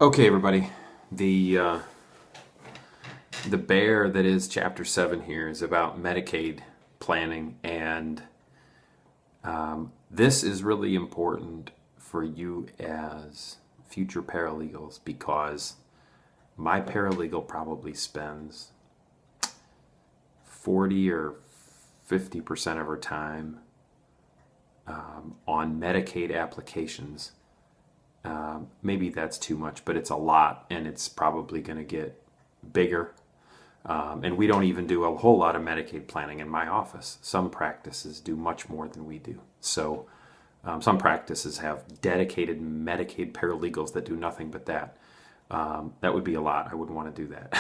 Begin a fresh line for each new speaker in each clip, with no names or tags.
Okay, everybody. The uh, the bear that is Chapter 7 here is about Medicaid planning, and this is really important for you as future paralegals because my paralegal probably spends 40 or 50% of her time on Medicaid applications. Maybe that's too much, but it's a lot, and it's probably going to get bigger. And we don't even do a whole lot of Medicaid planning in my office. Some practices do much more than we do. So some practices have dedicated Medicaid paralegals that do nothing but that. That would be a lot. I wouldn't want to do that.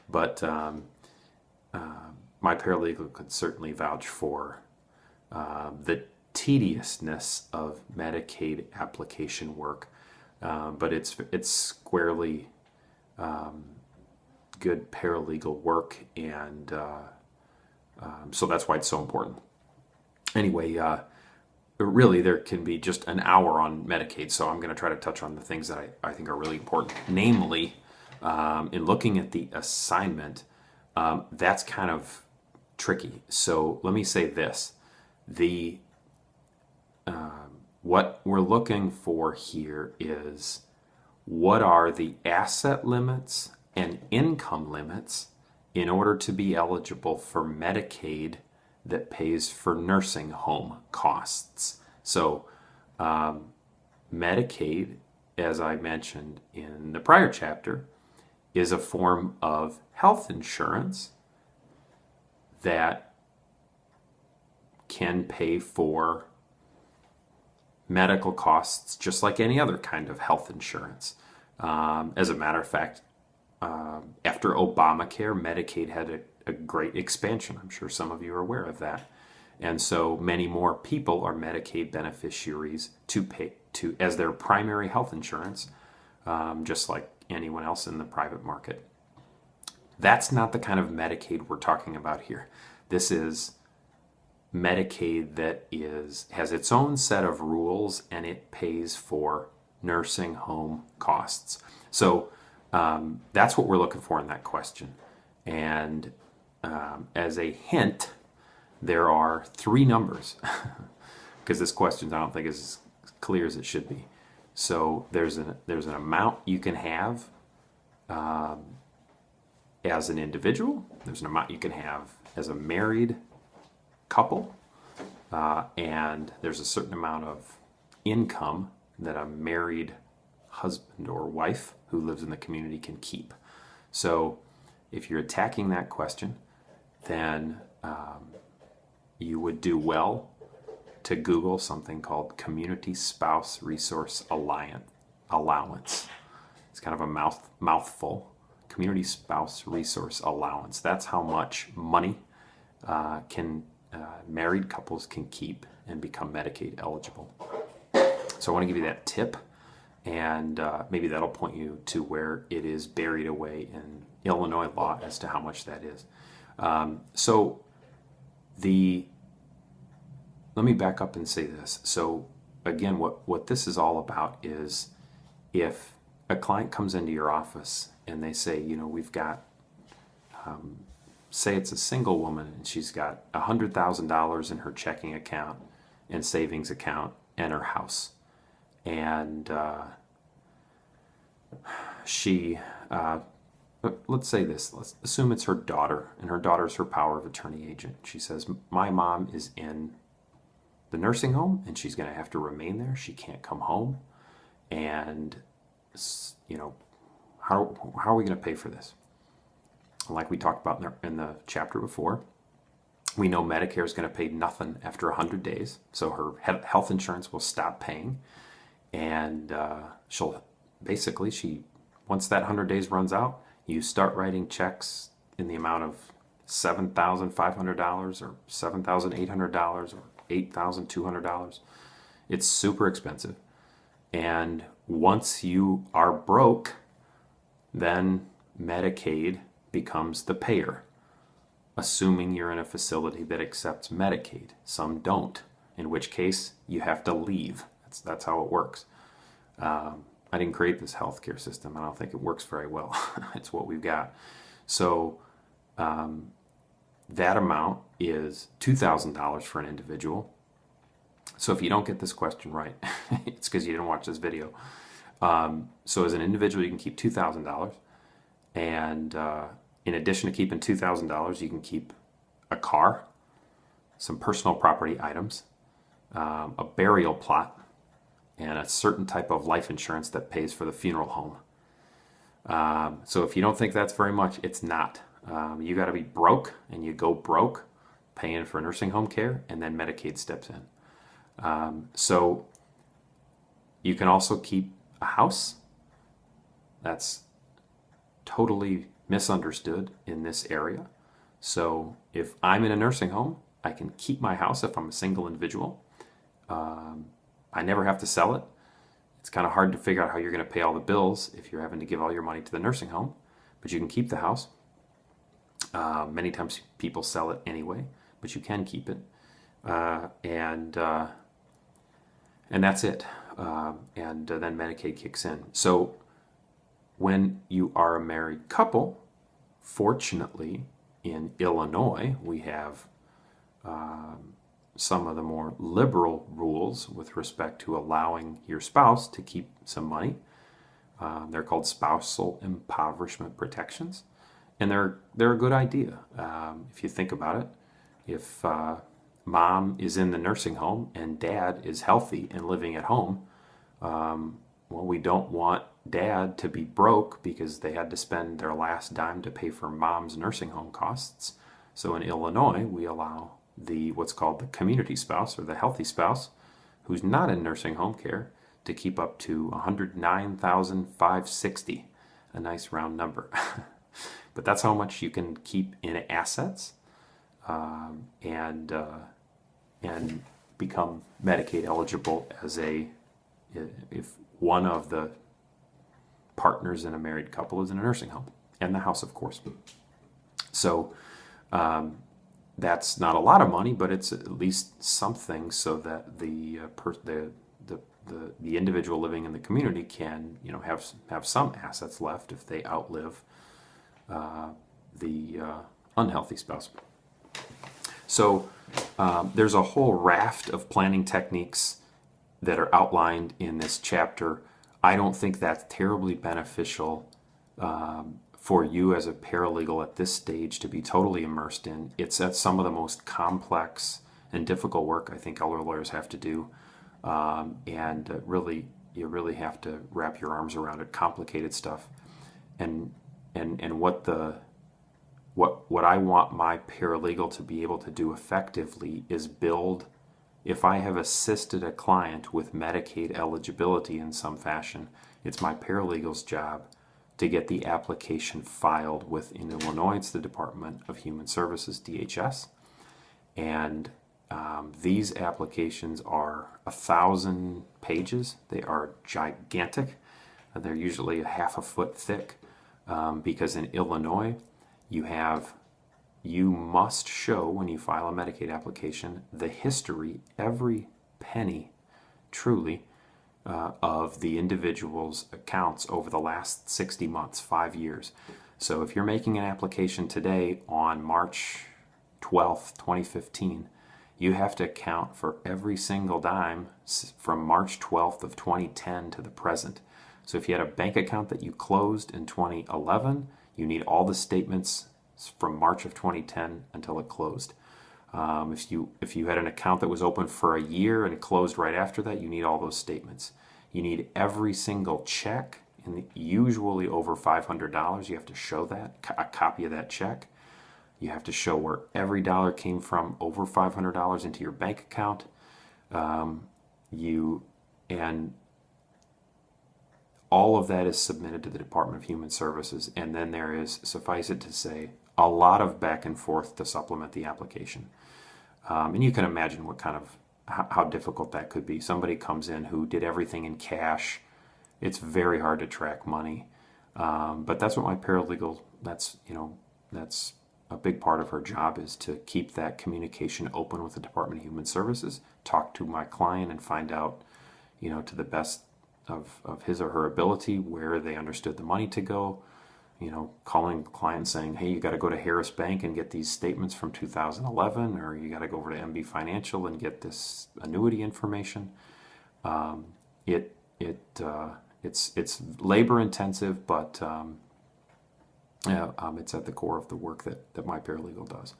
But my paralegal could certainly vouch for the tediousness of Medicaid application work. But it's squarely good paralegal work, and so that's why it's so important. Anyway, really, there can be just an hour on Medicaid, so I'm going to try to touch on the things that I think are really important. Namely, in looking at the assignment, that's kind of tricky. So let me say this. The what we're looking for here is what are the asset limits and income limits in order to be eligible for Medicaid that pays for nursing home costs. So, Medicaid, as I mentioned in the prior chapter, is a form of health insurance that can pay for medical costs just like any other kind of health insurance. As a matter of fact, after Obamacare, Medicaid had a great expansion. I'm sure some of you are aware of that. And so many more people are Medicaid beneficiaries to pay to as their primary health insurance, just like anyone else in the private market. That's not the kind of Medicaid we're talking about here. This is Medicaid that has its own set of rules, and it pays for nursing home costs. So that's what we're looking for in that question. And as a hint, there are three numbers because this question I don't think is as clear as it should be. So there's an amount you can have as an individual. There's an amount you can have as a married couple, and there's a certain amount of income that a married husband or wife who lives in the community can keep. So if you're attacking that question, then you would do well to Google something called Community Spouse Resource Allowance. It's kind of a mouthful. Community Spouse Resource Allowance. That's how much money married couples can keep and become Medicaid eligible. So I want to give you that tip, and maybe that'll point you to where it is buried away in Illinois law as to how much that is. Let me back up and say this. So again, what this is all about is if a client comes into your office and they say, we've got, say it's a single woman and she's got $100,000 in her checking account and savings account and her house. And let's say this, let's assume it's her daughter, and her daughter's her power of attorney agent. She says, my mom is in the nursing home and she's going to have to remain there. She can't come home. And, how are we going to pay for this? Like we talked about in the chapter before, we know Medicare is going to pay nothing after 100 days. So her health insurance will stop paying. And once that 100 days runs out, you start writing checks in the amount of $7,500 or $7,800 or $8,200. It's super expensive. And once you are broke, then Medicaid becomes the payer, assuming you're in a facility that accepts Medicaid. Some don't, in which case you have to leave. That's how it works. I didn't create this healthcare system. I don't think it works very well. It's what we've got. So that amount is $2,000 for an individual. So if you don't get this question right, it's because you didn't watch this video. So as an individual, you can keep $2,000. And in addition to keeping $2,000, you can keep a car, some personal property items, a burial plot, and a certain type of life insurance that pays for the funeral home. So if you don't think that's very much, it's not. You got to be broke, and you go broke paying for nursing home care, and then Medicaid steps in. So you can also keep a house. That's totally misunderstood in this area. So if I'm in a nursing home, I can keep my house if I'm a single individual. I never have to sell it. It's kind of hard to figure out how you're going to pay all the bills if you're having to give all your money to the nursing home, but you can keep the house. Many times people sell it anyway, but you can keep it. And that's it. And then Medicaid kicks in. So when you are a married couple, fortunately, in Illinois, we have some of the more liberal rules with respect to allowing your spouse to keep some money. They're called spousal impoverishment protections, and they're a good idea if you think about it. If mom is in the nursing home and dad is healthy and living at home, well, we don't want dad to be broke because they had to spend their last dime to pay for mom's nursing home costs. So in Illinois, we allow what's called the community spouse or the healthy spouse who's not in nursing home care to keep up to $109,560, a nice round number. But that's how much you can keep in assets and become Medicaid eligible if one of the partners in a married couple is in a nursing home, and the house, of course. So that's not a lot of money, but it's at least something so that the individual living in the community can have some assets left if they outlive the unhealthy spouse. So there's a whole raft of planning techniques that are outlined in this chapter. I don't think that's terribly beneficial for you as a paralegal at this stage to be totally immersed in. It's some of the most complex and difficult work I think elder lawyers have to do, and you really have to wrap your arms around it. Complicated stuff, and what I want my paralegal to be able to do effectively is build. If I have assisted a client with Medicaid eligibility in some fashion, it's my paralegal's job to get the application filed with, in Illinois, it's the Department of Human Services, DHS. And these applications are 1,000 pages. They are gigantic. They're usually a half a foot thick because in Illinois, you must show, when you file a Medicaid application, the history, every penny, truly, of the individual's accounts over the last 60 months, 5 years. So if you're making an application today on March 12th, 2015, you have to account for every single dime from March 12th of 2010 to the present. So if you had a bank account that you closed in 2011, you need all the statements from March of 2010 until it closed. If you had an account that was open for a year and closed right after that, you need all those statements. You need every single check, and usually over $500. You have to show that, a copy of that check. You have to show where every dollar came from over $500 into your bank account. And all of that is submitted to the Department of Human Services, and then there is, suffice it to say, a lot of back and forth to supplement the application. And you can imagine how difficult that could be. Somebody comes in who did everything in cash. It's very hard to track money. But that's what my paralegal, that's a big part of her job, is to keep that communication open with the Department of Human Services, talk to my client and find out, to the best of his or her ability, where they understood the money to go. Calling the client saying, hey, you got to go to Harris Bank and get these statements from 2011, or you got to go over to MB Financial and get this annuity information. It it's labor intensive, but it's at the core of the work that my paralegal does.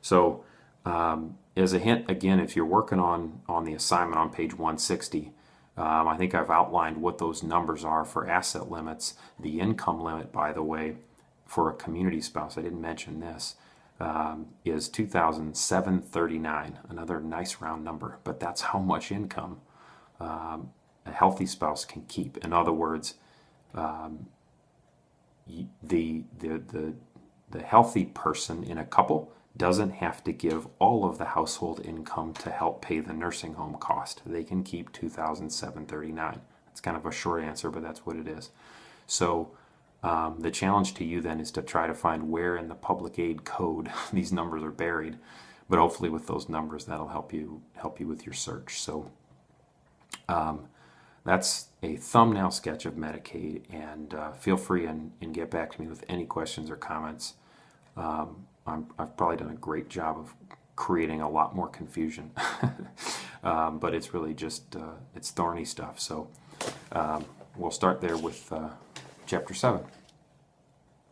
So as a hint, again, if you're working on the assignment on page 160, I think I've outlined what those numbers are for asset limits. The income limit, by the way, for a community spouse, I didn't mention this, is $2,739. Another nice round number, but that's how much income a healthy spouse can keep. In other words, the healthy person in a couple doesn't have to give all of the household income to help pay the nursing home cost. They can keep $2,739. That's kind of a short answer, but that's what it is. So the challenge to you then is to try to find where in the public aid code these numbers are buried. But hopefully with those numbers, that'll help you with your search. So that's a thumbnail sketch of Medicaid, and feel free and get back to me with any questions or comments. I've probably done a great job of creating a lot more confusion, but it's really just it's thorny stuff. So we'll start there with Chapter 7.